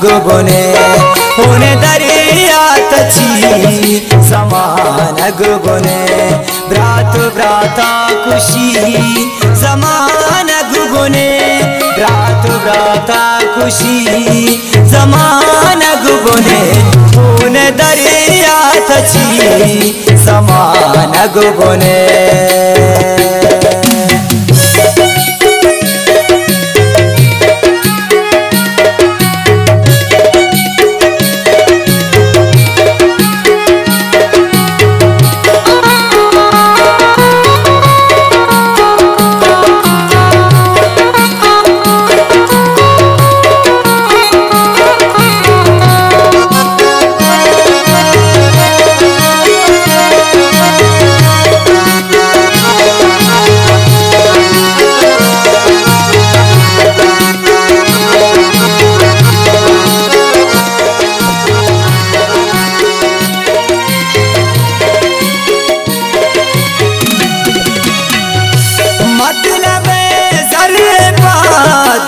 गुगुने होने दरिया तची समान गुगुने ब्रात ब्राता खुशी समान गुगुने ब्रात ब्राता खुशी समान गुगुने होने दरिया तची समान गुगुने।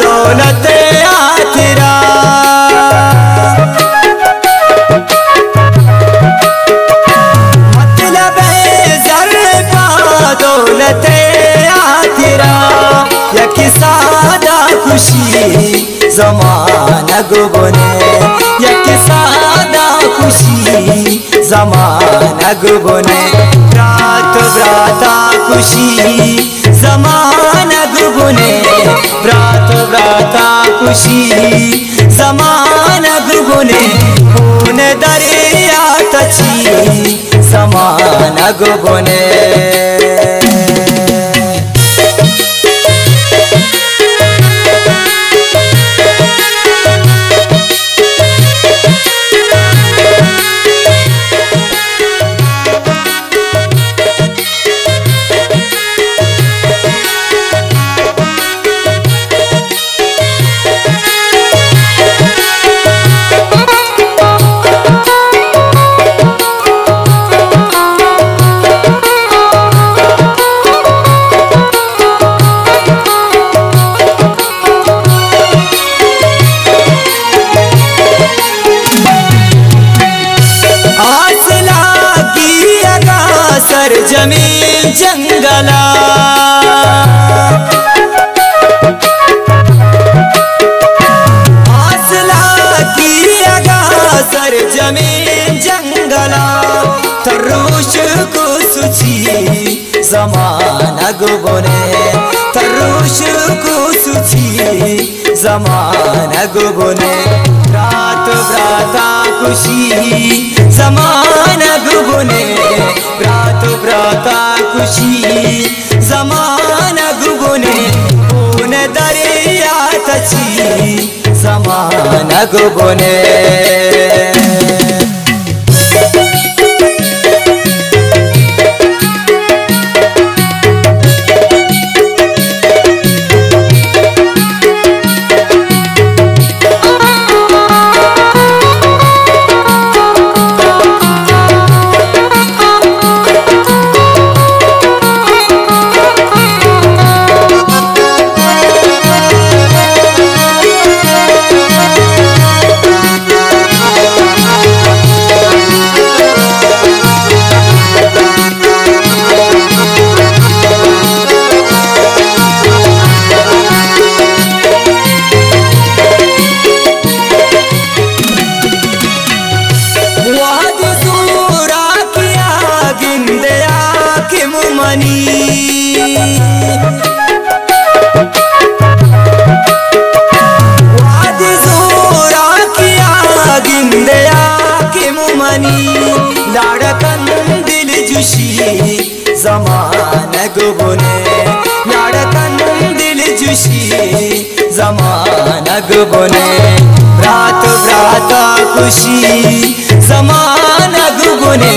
दौलत आखिरा मतलब ज़रबा दौलत आखिरा यक सादा खुशी ज़माना गुबने यक सादा खुशी ज़माना गुबने रात ब्राता खुशी ज़माना गुबने ब्रात ब्राता खुशी ज़माना गुबने खून दरिया तची ज़माना गुबने। जमीन जंगला आसला की अगासर जमीन जंगला तरुष को सुची ज़माना गुबने तरुष को सुची ज़माना गुबने रात ब्राता खुशी ज़माना गुबने ब्रात ब्राता खुशी ज़माना गुबने खून दरिया तची ज़माना गुबने। लाड़कन दिल जुशी ज़माना गुबने लाड़कन दिल जुशी ज़माना गुबने रात ब्राता खुशी ज़माना गुबने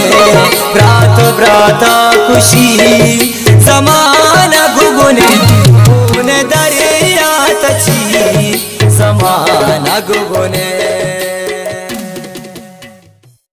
रात ब्राता खुशी ज़माना गुबने खून दरिया तची ज़माना गुबने।